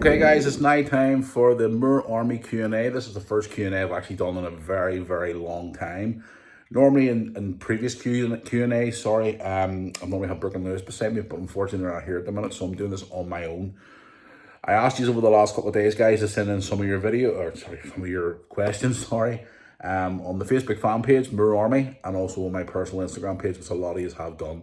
Okay guys, it's night time for the Moore Army Q&A. This is the first Q&A I've actually done in a very long time. Normally in previous Q&A, I normally have Brooke and Lewis beside me, but unfortunately they're not here at the minute, so I'm doing this on my own. I asked you over the last couple of days, guys, to send in some of your some of your questions, on the Facebook fan page, Moore Army, and also on my personal Instagram page, which a lot of you have done.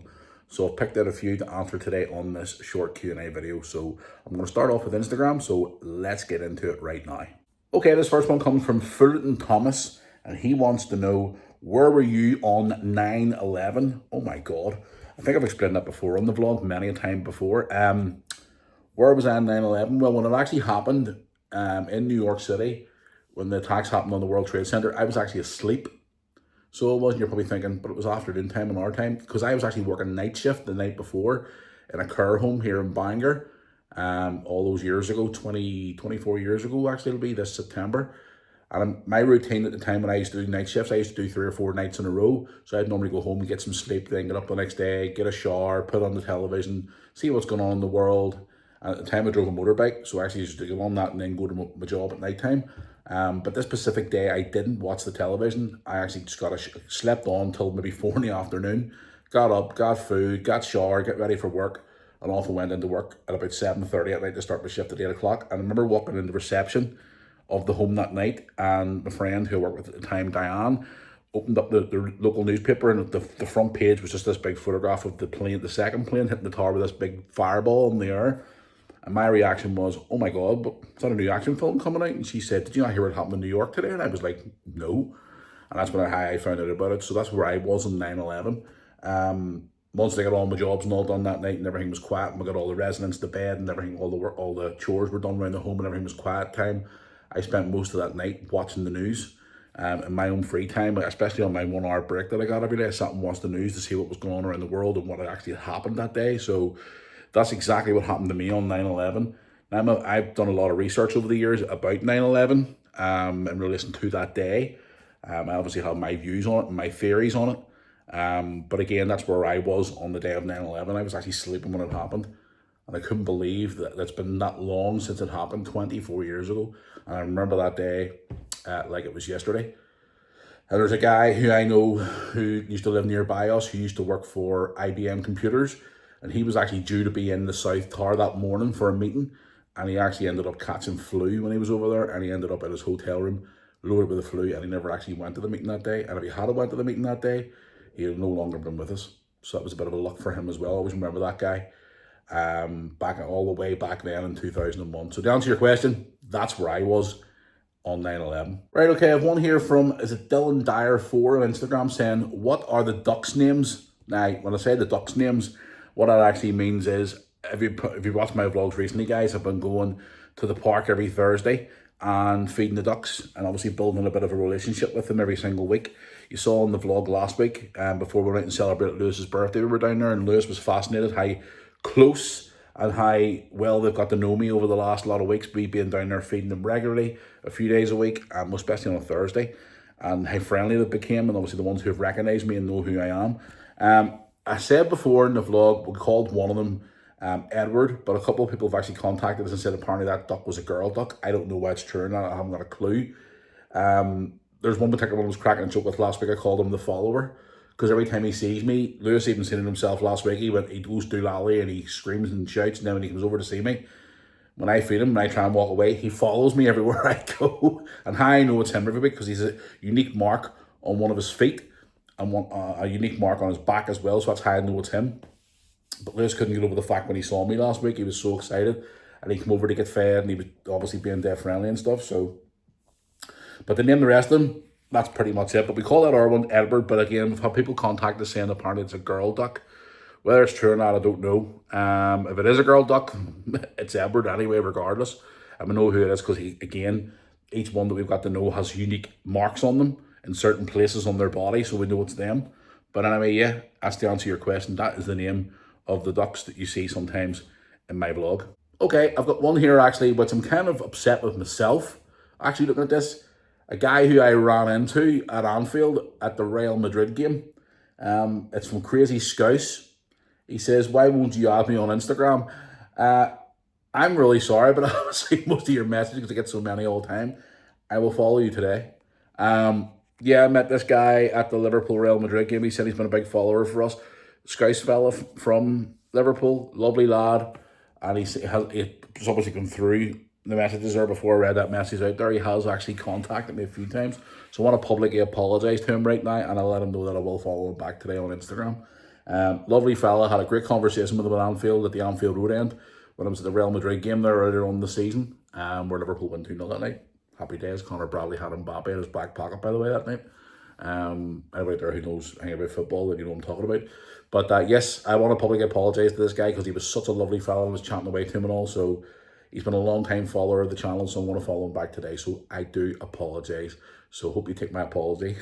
So I've picked out a few to answer today on this short Q&A video. So I'm going to start off with Instagram, so let's get into it right now. Okay, this first one comes from Fullerton Thomas, and he wants to know, where were you on 9/11? Oh my God. I think I've explained that before on the vlog many a time before. Where was I on 9/11? Well, when it actually happened in New York City, when the attacks happened on the World Trade Center, I was actually asleep. So it wasn't, you're probably thinking, but it was afternoon time in our time, because I was actually working night shift the night before in a care home here in Bangor, all those years ago, 24 years ago, actually it'll be this September. And my routine at the time when I used to do night shifts, I used to do 3 or 4 nights in a row. So I'd normally go home and get some sleep, then get up the next day, get a shower, put on the television, see what's going on in the world. And at the time I drove a motorbike, so I actually used to go on that and then go to my job at night time. But this specific day, I didn't watch the television. I actually just slept on till maybe 4 in the afternoon, got up, got food, got shower, get ready for work, and off I went into work at about 7:30 at night to start my shift at 8 o'clock. And I remember walking into reception of the home that night, and my friend who I worked with at the time, Diane, opened up the local newspaper, and the front page was just this big photograph of the plane, the second plane hitting the tower with this big fireball in the air. And my reaction was, oh my God, but is that a new action film coming out? And she said, did you not hear what happened in New York today? And I was like, no. And that's when I found out about it. So that's where I was on 9/11. Once I got all my jobs and all done that night and everything was quiet, and we got all the residents to bed and everything, all the work, all the chores were done around the home and everything was quiet time, I spent most of that night watching the news in my own free time, especially on my 1 hour break that I got every day. I sat and watched the news to see what was going on around the world and what had actually happened that day. So that's exactly what happened to me on 9/11. Now, I've done a lot of research over the years about 9/11 in relation to that day. I obviously have my views on it and my theories on it. But again, that's where I was on the day of 9/11. I was actually sleeping when it happened. And I couldn't believe that it's been that long since it happened, 24 years ago. And I remember that day like it was yesterday. And there's a guy who I know who used to live nearby us, who used to work for IBM Computers. And he was actually due to be in the South Tower that morning for a meeting. And he actually ended up catching flu when he was over there. And he ended up in his hotel room, loaded with the flu. And he never actually went to the meeting that day. And if he had went to the meeting that day, he had no longer been with us. So that was a bit of a luck for him as well. I always remember that guy. Back all the way back then in 2001. So to answer your question, that's where I was on 9/11. Right, okay, I have one here from, is it Dylan Dyer 4 on Instagram, saying, what are the ducks' names? Now, when I say the ducks' names, what that actually means is, if you watched my vlogs recently, guys, I've been going to the park every Thursday and feeding the ducks and obviously building a bit of a relationship with them every single week. You saw in the vlog last week, before we went out and celebrated Lewis's birthday, we were down there and Lewis was fascinated how close and how well they've got to know me over the last lot of weeks, me being down there feeding them regularly, a few days a week, especially on a Thursday, and how friendly they became, and obviously the ones who have recognised me and know who I am. I said before in the vlog, we called one of them Edward, but a couple of people have actually contacted us and said apparently that duck was a girl duck. I don't know why it's true or not, I haven't got a clue. There's one particular one I was cracking a joke with last week. I called him the follower, because every time he sees me, Lewis even seen it himself last week, he goes through alley and he screams and shouts, and then when he comes over to see me, when I feed him and I try and walk away, he follows me everywhere I go. And how I know it's him every week, because he's a unique mark on one of his feet and a unique mark on his back as well, so that's how I know it's him. But Lewis couldn't get over the fact when he saw me last week, he was so excited, and he came over to get fed, and he was obviously being deaf friendly and stuff. So, but to name the rest of them, that's pretty much it. But we call that our one Edward. But again, we've had people contact us saying apparently it's a girl duck. Whether it's true or not, I don't know. If it is a girl duck, it's Edward anyway, regardless. And we know who it is because, again, each one that we've got to know has unique marks on them in certain places on their body, so we know it's them. But anyway, yeah, that's to answer your question. That is the name of the ducks that you see sometimes in my vlog. Okay, I've got one here actually, which I'm kind of upset with myself. Actually, looking at this, a guy who I ran into at Anfield at the Real Madrid game. It's from Crazy Scouse. He says, why won't you add me on Instagram? I'm really sorry, but obviously most of your messages, because I get so many all the time, I will follow you today. Um, yeah, I met this guy at the Liverpool Real Madrid game. He said he's been a big follower for us. Scouse fella from Liverpool, lovely lad, and he's obviously gone through the messages there before I read that message out there. He has actually contacted me a few times, so I want to publicly apologise to him right now, and I'll let him know that I will follow him back today on Instagram. Lovely fella, had a great conversation with him at Anfield at the Anfield Road end when I was at the Real Madrid game there earlier on in the season, where Liverpool went 2-0 that night. Happy days. Connor Bradley had Mbappe in his back pocket, by the way, that night. Anybody there who knows anything about football, that you know what I'm talking about. But yes, I want to publicly apologise to this guy because he was such a lovely fellow. I was chatting away to him and all. So he's been a long time follower of the channel, so I want to follow him back today. So I do apologise. So hope you take my apology.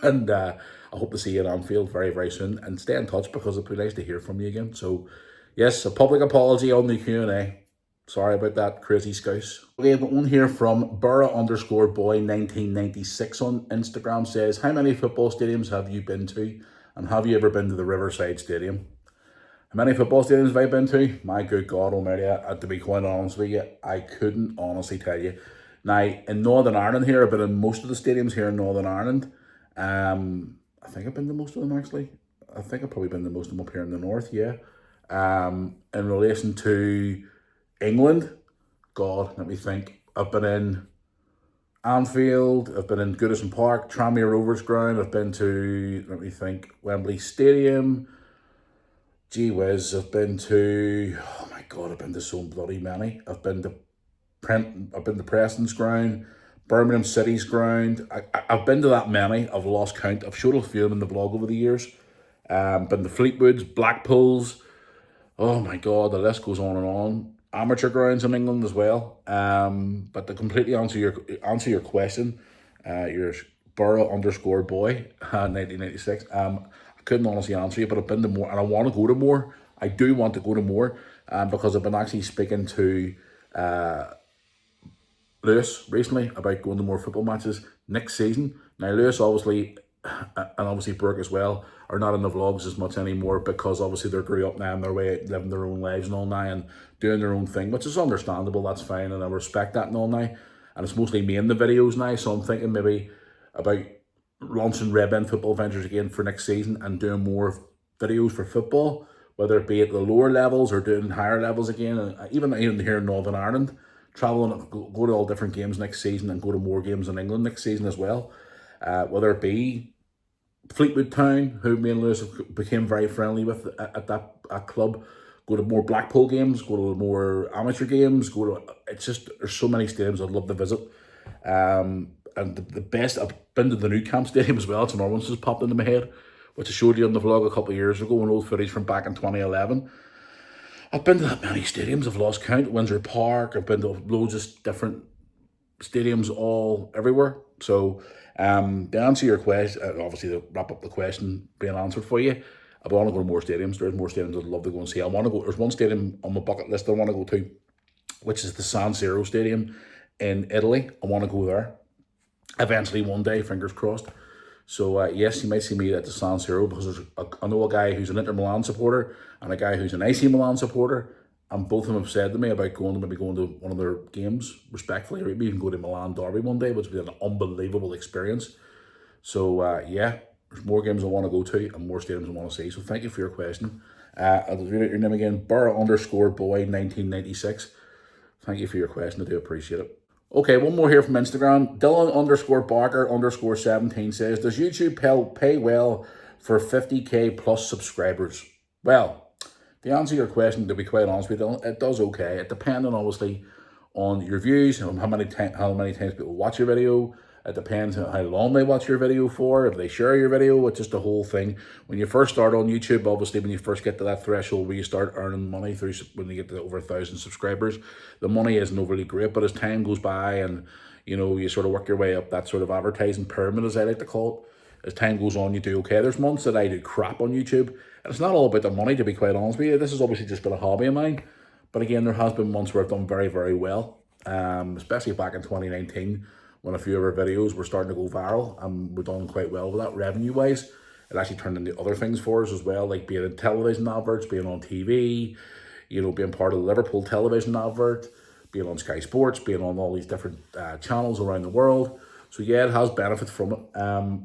And I hope to see you at Anfield very, very soon. And stay in touch because it'd be nice to hear from you again. So yes, a public apology on the Q&A. Sorry about that, crazy scouse. Okay, I've got one here from Burra_boy1996 on Instagram says, how many football stadiums have you been to? And have you ever been to the Riverside Stadium? How many football stadiums have I been to? My good God almighty, to be quite honest with you, I couldn't honestly tell you. Now, in Northern Ireland here, I've been in most of the stadiums here in Northern Ireland. I think I've been to most of them, actually. I think I've probably been to most of them up here in the north, yeah. In relation to England, God, let me think. I've been in Anfield, I've been in Goodison Park, Tranmere Rovers ground, I've been to, let me think, Wembley Stadium. Gee whiz, I've been to, oh my God, I've been to so bloody many. I've been to Preston's ground, Birmingham City's ground. I've been to that many, I've lost count. I've showed a few of them in the vlog over the years. Been to Fleetwoods, Blackpools. Oh my God, the list goes on and on. Amateur grounds in England as well. But to completely answer your question, your Burra_boy, 1996. I couldn't honestly answer you, but I've been to more, and I want to go to more. I do want to go to more, because I've been actually speaking to Lewis recently about going to more football matches next season. Now, Lewis obviously, and obviously Burke as well, are not in the vlogs as much anymore because obviously they grew up now in their way, living their own lives and all now and doing their own thing, which is understandable, that's fine, and I respect that and all now. And it's mostly me in the videos now, so I'm thinking maybe about launching Red Bin Football Ventures again for next season and doing more videos for football, whether it be at the lower levels or doing higher levels again, and even here in Northern Ireland, traveling, go to all different games next season and go to more games in England next season as well. Whether it be Fleetwood Town, who me and Lewis became very friendly with at that club, go to more Blackpool games, go to more amateur games, it's just, there's so many stadiums I'd love to visit. And the best, I've been to the Nou Camp Stadium as well. It's another one that's just popped into my head, which I showed you on the vlog a couple of years ago, an old footage from back in 2011. I've been to that many stadiums, I've lost count. Windsor Park, I've been to loads of different stadiums all everywhere. So to answer your question, obviously to wrap up the question being answered for you, I want to go to more stadiums. There's more stadiums I'd love to go and see. There's one stadium on my bucket list I want to go to, which is the San Siro Stadium in Italy. I want to go there eventually one day, fingers crossed. So yes, you might see me at the San Siro because I know a guy who's an Inter Milan supporter and a guy who's an AC Milan supporter, and both of them have said to me about maybe going to one of their games, respectfully, or maybe even go to Milan Derby one day, which would be an unbelievable experience. So yeah, there's more games I want to go to and more stadiums I want to see. So thank you for your question. I'll read out your name again, Burra_boy1996. Thank you for your question. I do appreciate it. Okay, one more here from Instagram. Dylan_Barker_17 says, does YouTube pay well for 50k plus subscribers? Well, to answer your question, to be quite honest with you, it does okay. It depends on, obviously, on your views, and how many times people watch your video. It depends on how long they watch your video for, if they share your video. It's just a whole thing. When you first start on YouTube, obviously, when you first get to that threshold where you start earning money through, when you get to over 1,000 subscribers, the money isn't overly great. But as time goes by and, you know, you sort of work your way up that sort of advertising pyramid, as I like to call it, as time goes on, you do okay. There's months that I do crap on YouTube, and it's not all about the money, to be quite honest with you. This has obviously just been a hobby of mine. But again, there has been months where I've done very, very well, especially back in 2019, when a few of our videos were starting to go viral, and we've done quite well with that revenue-wise. It actually turned into other things for us as well, like being in television adverts, being on TV, you know, being part of the Liverpool television advert, being on Sky Sports, being on all these different channels around the world. So yeah, it has benefits from it.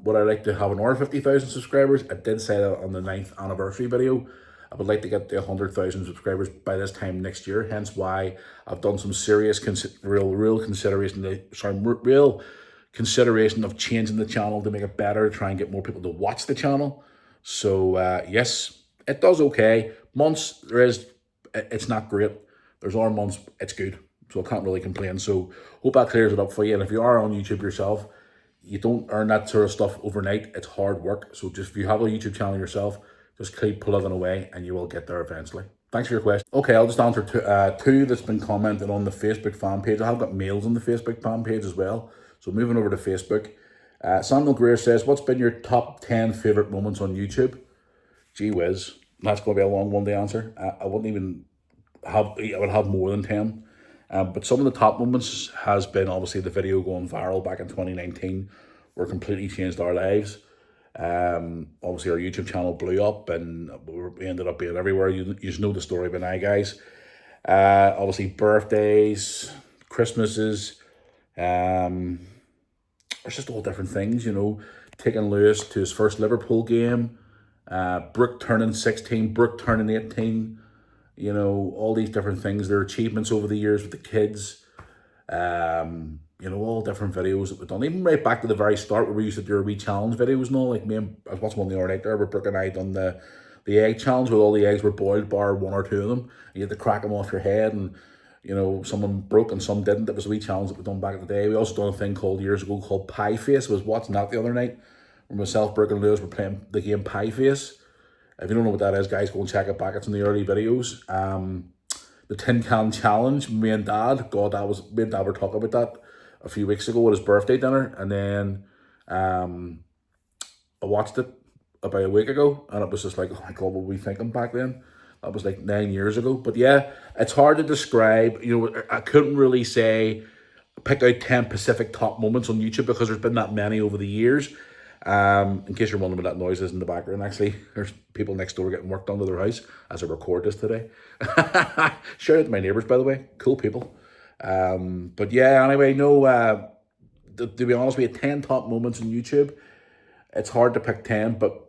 Would I like to have another 50,000 subscribers? I did say that on the 9th anniversary video. I would like to get to 100,000 subscribers by this time next year. Hence why I've done some serious, real consideration of changing the channel to make it better, try and get more people to watch the channel. So yes, it does okay. Months it's not great. There's other months it's good. So I can't really complain. So hope that clears it up for you. And if you are on YouTube yourself, you don't earn that sort of stuff overnight. It's hard work. So just if you have a YouTube channel yourself, just keep plugging away and you will get there eventually. Thanks for your question. Okay, I'll just answer two that's been commented on the Facebook fan page. I have got mails on the Facebook fan page as well. So moving over to Facebook. Samuel Greer says, what's been your top 10 favourite moments on YouTube? Gee whiz. That's going to be a long one to answer. I wouldn't even have, I would have more than 10. But some of the top moments has been obviously the video going viral back in 2019, where it completely changed our lives. Obviously our YouTube channel blew up and we ended up being everywhere. You just know the story by now, guys. Obviously birthdays, Christmases, there's just all different things, you know. Taking Lewis to his first Liverpool game, Brooke turning 16, Brooke turning 18, you know, all these different things, their achievements over the years with the kids, you know, all different videos that we've done, even right back to the very start where we used to do our wee challenge videos and all. Like me and I was watching one the other night there where Brooke and I done the egg challenge, where all the eggs were boiled bar one or two of them, and you had to crack them off your head, and you know, some broke and some didn't. It was a wee challenge that we done back in the day. We also done a thing called years ago called Pie Face. I was watching that the other night where myself, Brooke and Lewis were playing the game Pie Face. If you don't know what that is, guys, go and check it back. It's in the early videos. The Tin Can Challenge, me and Dad, me and Dad were talking about that a few weeks ago at his birthday dinner, and then I watched it about a week ago, and it was just like, oh my God, what were we thinking back then? That was like 9 years ago. But yeah, it's hard to describe. You know, I couldn't really say, pick out 10 Pacific top moments on YouTube because there's been that many over the years. In case you're wondering what that noise is in the background, actually, there's people next door getting work done to their house as I record this today. Shout out to my neighbours, by the way. Cool people. But yeah, anyway, no, to be honest with you, 10 top moments on YouTube. It's hard to pick 10, but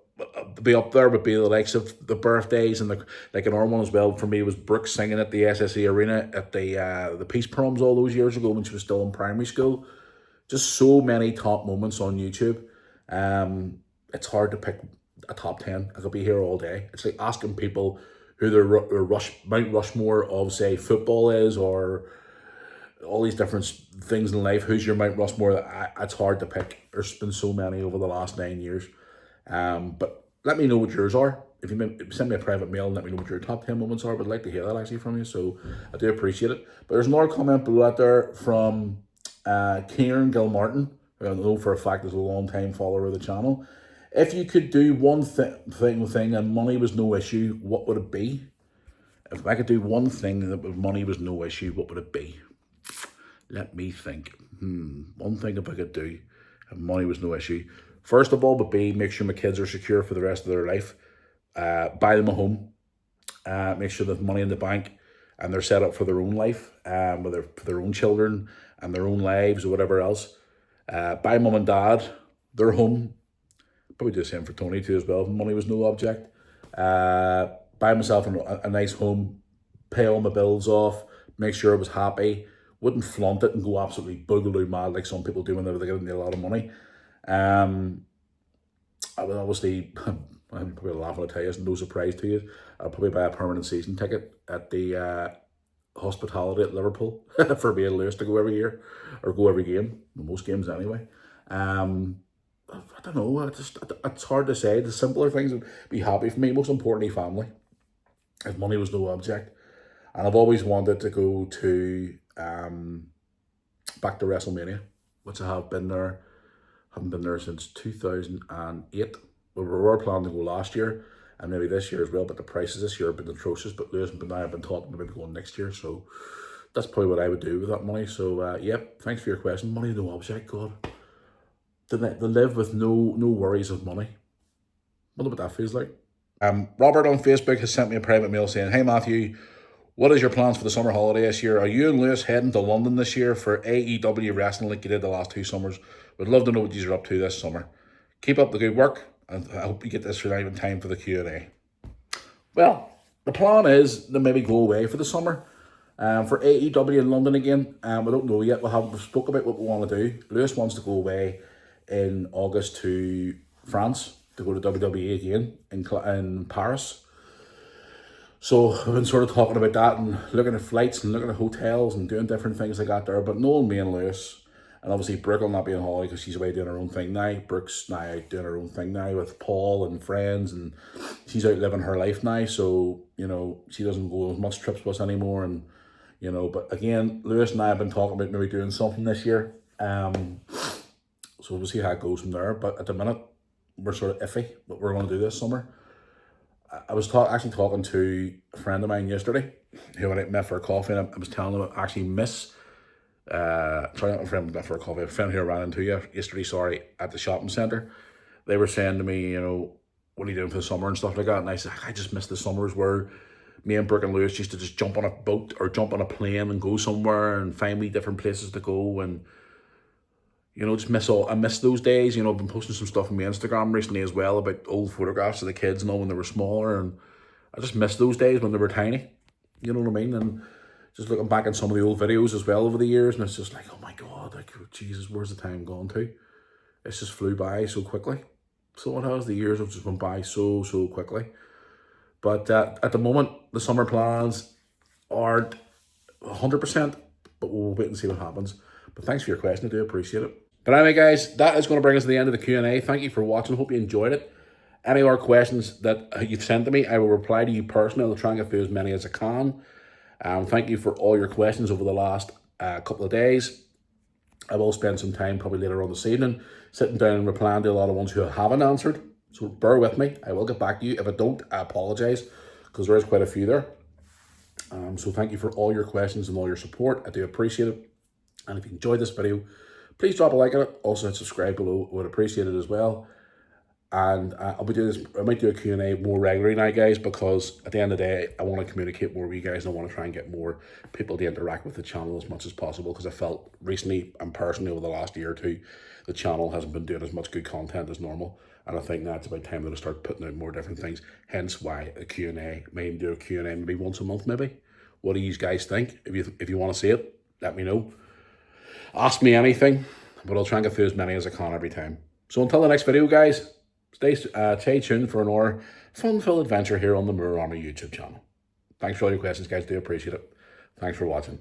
to be up there would be the likes of the birthdays and like another one as well for me was Brooke singing at the SSE Arena at the Peace Proms all those years ago when she was still in primary school. Just so many top moments on YouTube. It's hard to pick a top 10. I could be here all day. It's like asking people who their Mount Rushmore of, say, football is, or all these different things in life. Who's your Mount Rushmore? It's hard to pick. There's been so many over the last 9 years. But let me know what yours are. If you send me a private mail and let me know what your top 10 moments are, I'd like to hear that actually from you. So I do appreciate it. But there's another comment below that there from Kieran Gilmartin, who I know for a fact is a long time follower of the channel. If you could do one thing and money was no issue, what would it be? If I could do one thing that money was no issue, what would it be? Let me think. One thing if I could do if money was no issue. First of all would be make sure my kids are secure for the rest of their life. Buy them a home. Make sure they have money in the bank and they're set up for their own life, for their own children and their own lives or whatever else. Buy mum and dad their home. Probably do the same for Tony too as well, if money was no object. Buy myself a nice home, pay all my bills off, make sure I was happy. Wouldn't flaunt it and go absolutely boogaloo mad like some people do when they're getting a lot of money. I would obviously, I'm probably laughing when I tell you, it's no surprise to you, I'll probably buy a permanent season ticket at the hospitality at Liverpool for me and Lewis to go every year, or go every game, most games anyway. I don't know, it's hard to say. The simpler things would be happy for me, most importantly family, if money was no object. And I've always wanted to go to, back to WrestleMania, which I have been there. Haven't been there since 2008. We were planning to go last year and maybe this year as well, but the prices this year have been atrocious. But Lewis and I have been talking about going next year, so that's probably what I would do with that money. So yep, thanks for your question. Money no object, God. To live with no worries of money. Wonder what that feels like. Robert on Facebook has sent me a private mail saying, "Hey Matthew, What is your plans for the summer holiday this year? Are you and Lewis heading to London this year for AEW wrestling like you did the last 2 summers? Would love to know what you're up to this summer. Keep up the good work, and I hope you get this right in time for the Q&A. Well, the plan is to maybe go away for the summer. For AEW in London again. We don't know yet. We've spoke about what we want to do. Lewis wants to go away in August to France to go to WWE again in Paris. So we've been sort of talking about that and looking at flights and looking at hotels and doing different things like that there. But knowing me and Lewis, and obviously Brooke will not be on holiday because she's away doing her own thing now. Brooke's now out doing her own thing now with Paul and friends, and she's out living her life now. So, she doesn't go on as much trips with us anymore. And, but again, Lewis and I have been talking about maybe doing something this year. So we'll see how it goes from there. But at the minute, we're sort of iffy what we're going to do this summer. I was actually talking to a friend of mine yesterday who I met for a coffee, and I was telling him I actually miss sorry, not a friend met for a coffee, a friend who I ran into yesterday, at the shopping centre. They were saying to me, what are you doing for the summer and stuff like that? And I said, I just miss the summers where me and Brooke and Lewis used to just jump on a boat or jump on a plane and go somewhere and find me different places to go, and I miss those days. I've been posting some stuff on my Instagram recently as well about old photographs of the kids and all when they were smaller, and I just miss those days when they were tiny. You know what I mean? And just looking back at some of the old videos as well over the years, and it's just like, oh my God, like, Jesus, where's the time gone to? It's just flew by so quickly. So it has. The years have just went by so quickly. But at the moment, the summer plans aren't 100%, but we'll wait and see what happens. But thanks for your question. I do appreciate it. But anyway, guys, that is going to bring us to the end of the Q&A. Thank you for watching. Hope you enjoyed it. Any other questions that you've sent to me, I will reply to you personally. I'll try and get through as many as I can. Thank you for all your questions over the last couple of days. I will spend some time probably later on this evening sitting down and replying to a lot of ones who I haven't answered. So bear with me. I will get back to you. If I don't, I apologise because there is quite a few there. So thank you for all your questions and all your support. I do appreciate it. And if you enjoyed this video, please drop a like on it. Also hit subscribe below. I would appreciate it as well. And I'll be doing this. I might do a Q&A more regularly now, guys, because at the end of the day, I want to communicate more with you guys, and I want to try and get more people to interact with the channel as much as possible, because I felt recently and personally over the last year or two, the channel hasn't been doing as much good content as normal. And I think now it's about time that I start putting out more different things. Hence why a Q&A. Maybe do a Q&A maybe once a month, maybe. What do you guys think? If you want to see it, let me know. Ask me anything, but I'll try and get through as many as I can every time. So until the next video, guys, stay tuned for another fun-filled adventure here on the Moore Army YouTube channel. Thanks for all your questions, guys. Do appreciate it. Thanks for watching.